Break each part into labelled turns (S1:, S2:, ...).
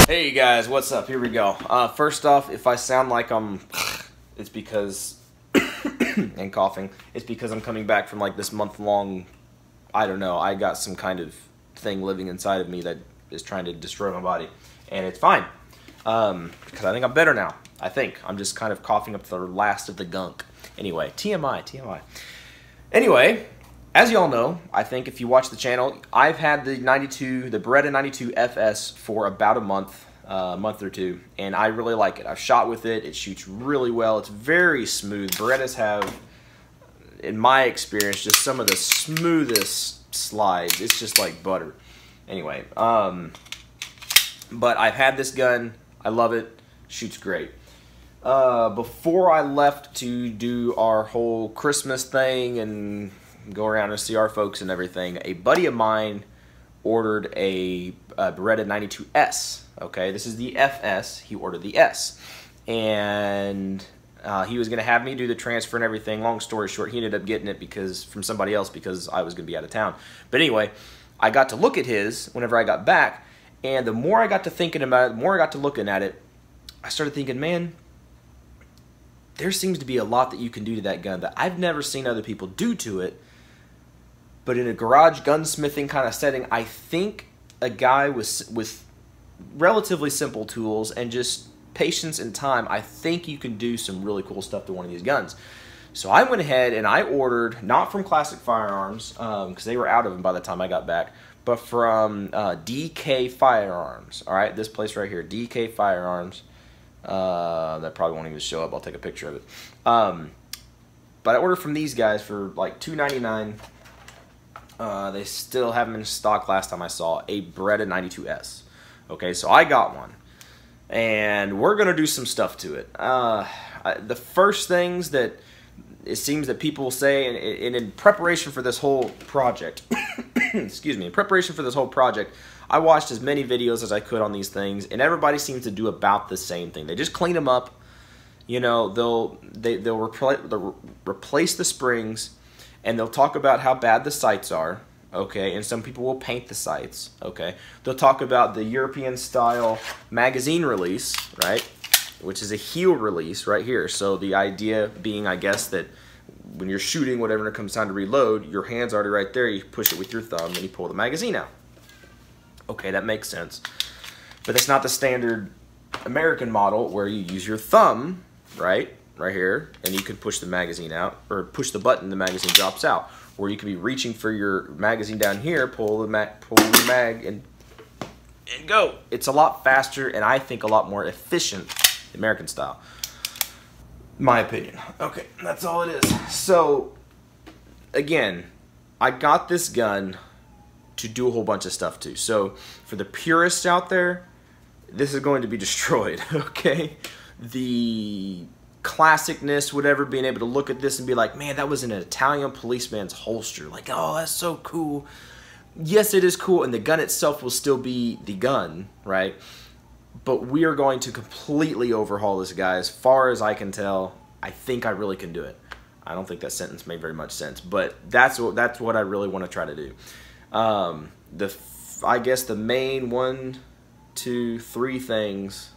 S1: Hey guys, what's up? Here we go. First off, if I sound like I'm, it's because, and coughing, it's because I'm coming back from like this month-long, I don't know, I got some kind of thing living inside of me that is trying to destroy my body, and it's fine, because I think I'm better now. I think. I'm just kind of coughing up the last of the gunk. Anyway, TMI. Anyway, as y'all know, I think if you watch the channel, I've had the Beretta 92 FS for about a month or two, and I really like it. I've shot with it. It shoots really well. It's very smooth. Berettas have, in my experience, just some of the smoothest slides. It's just like butter. Anyway, but I've had this gun. I love it. Shoots great. Before I left to do our whole Christmas thing and go around and see our folks and everything, a buddy of mine ordered a Beretta 92S. Okay, this is the FS. He ordered the S, and he was going to have me do the transfer and everything. Long story short, he ended up getting it from somebody else because I was going to be out of town. But anyway, I got to look at his whenever I got back, and the more I got to thinking about it, the more I got to looking at it, I started thinking, man, there seems to be a lot that you can do to that gun that I've never seen other people do to it. But in a garage gunsmithing kind of setting, I think a guy with relatively simple tools and just patience and time, I think you can do some really cool stuff to one of these guns. So I went ahead and I ordered, not from Classic Firearms, because they were out of them by the time I got back, but from DK Firearms. All right, this place right here, DK Firearms. That probably won't even show up. I'll take a picture of it. But I ordered from these guys for like $2.99. They still have them in stock last time I saw, a Beretta 92S. Okay, so I got one. And we're going to do some stuff to it. The first things that it seems that people say, and in preparation for this whole project, excuse me, in preparation for this whole project, I watched as many videos as I could on these things, and everybody seems to do about the same thing. They just clean them up. You know, they'll replace the springs, and they'll talk about how bad the sights are, okay? And some people will paint the sights, okay? They'll talk about the European-style magazine release, right? Which is a heel release right here. So the idea being, I guess, that when you're shooting, whatever it comes time to reload, your hand's already right there. You push it with your thumb, and you pull the magazine out. Okay, that makes sense. But that's not the standard American model where you use your thumb, right here, and you can push the magazine out, or push the button, the magazine drops out. Or you could be reaching for your magazine down here, pull the mag, and go. It's a lot faster, and I think a lot more efficient, American style. My opinion. Okay, that's all it is. So, again, I got this gun to do a whole bunch of stuff too. So for the purists out there, this is going to be destroyed, okay? The classicness, whatever, being able to look at this and be like, man, that was an Italian policeman's holster. Like, oh, that's so cool. Yes, it is cool, and the gun itself will still be the gun, right? But we are going to completely overhaul this guy. As far as I can tell, I think I really can do it. I don't think that sentence made very much sense, but that's what I really want to try to do. I guess the main 1, 2, 3 things.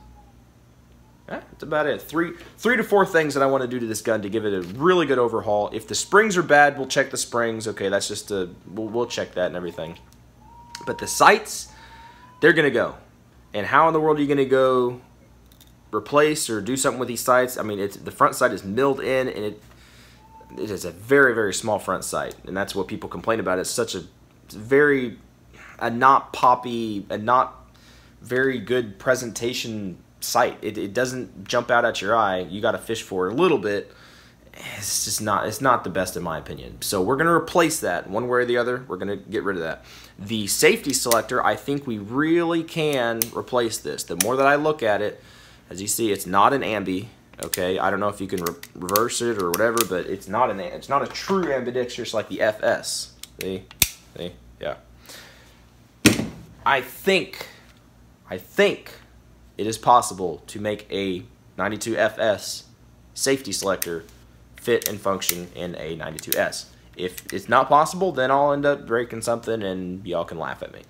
S1: That's about it. Three to four things that I want to do to this gun to give it a really good overhaul. If the springs are bad, we'll check the springs. Okay, that's just we'll check that and everything. But the sights, they're gonna go. And how in the world are you gonna go replace or do something with these sights? I mean, the front sight is milled in, and it is a very, very small front sight, and that's what people complain about. It's such a not poppy, a not very good presentation sight. It doesn't jump out at your eye. You got to fish for it a little bit. It's just not. It's not the best in my opinion. So we're gonna replace that one way or the other. We're gonna get rid of that. The safety selector, I think we really can replace this. The more that I look at it, as you see, it's not an ambi. Okay, I don't know if you can reverse it or whatever, but it's not a true ambidextrous like the FS. See, yeah. I think it is possible to make a 92 FS safety selector fit and function in a 92S. If it's not possible, then I'll end up breaking something and y'all can laugh at me.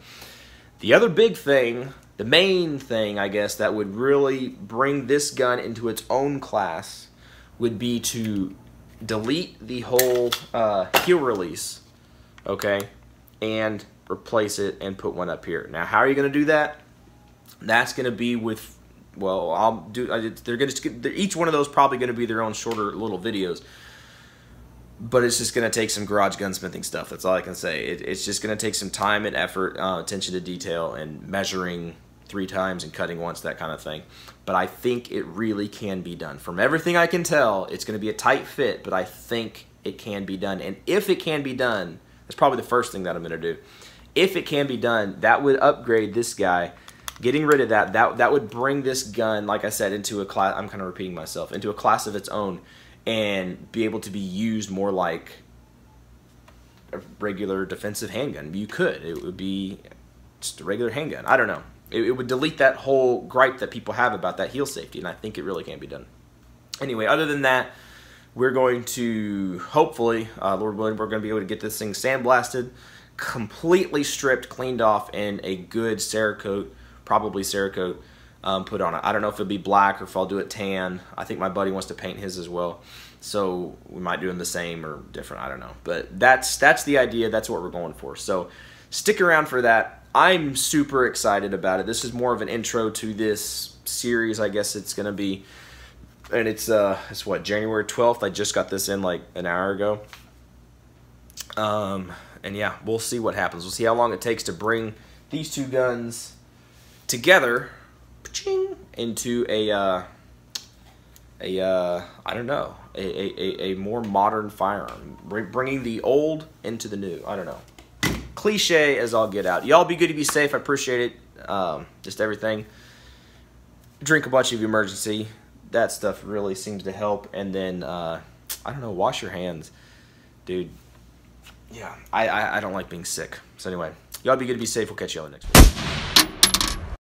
S1: The other big thing The main thing, I guess, that would really bring this gun into its own class would be to delete the whole heel release, okay, and replace it and put one up here. Now, how are you going to do that? That's going to be with, well, they're going to, each one of those probably going to be their own shorter little videos. But it's just going to take some garage gunsmithing stuff. That's all I can say. It's just going to take some time and effort, attention to detail, and measuring 3 times and cutting once, that kind of thing. But I think it really can be done. From everything I can tell, it's going to be a tight fit, but I think it can be done. And if it can be done, that's probably the first thing that I'm going to do. If it can be done, that would upgrade this guy. Getting rid of that would bring this gun, like I said, into a class, I'm kind of repeating myself, into a class of its own, and be able to be used more like a regular defensive handgun. You could. It would be just a regular handgun. I don't know. It would delete that whole gripe that people have about that heel safety, and I think it really can be done. Anyway, other than that, we're going to, hopefully, Lord willing, we're going to be able to get this thing sandblasted, completely stripped, cleaned off, and a good Cerakote, probably Cerakote, put on it. I don't know if it'll be black or if I'll do it tan. I think my buddy wants to paint his as well, so we might do them the same or different. I don't know, but that's the idea. That's what we're going for. So stick around for that. I'm super excited about it. This is more of an intro to this series, I guess it's gonna be, and it's what, January 12th. I just got this in like an hour ago. And yeah, we'll see what happens. We'll see how long it takes to bring these two guns together into I don't know, a more modern firearm, bringing the old into the new. I don't know. Cliche as all get out. Y'all be good to be safe. I appreciate it. Just everything. Drink a bunch of emergency. That stuff really seems to help. And then I don't know, wash your hands, dude. Yeah, I don't like being sick. So anyway, y'all be good to be safe. We'll catch y'all in the next one.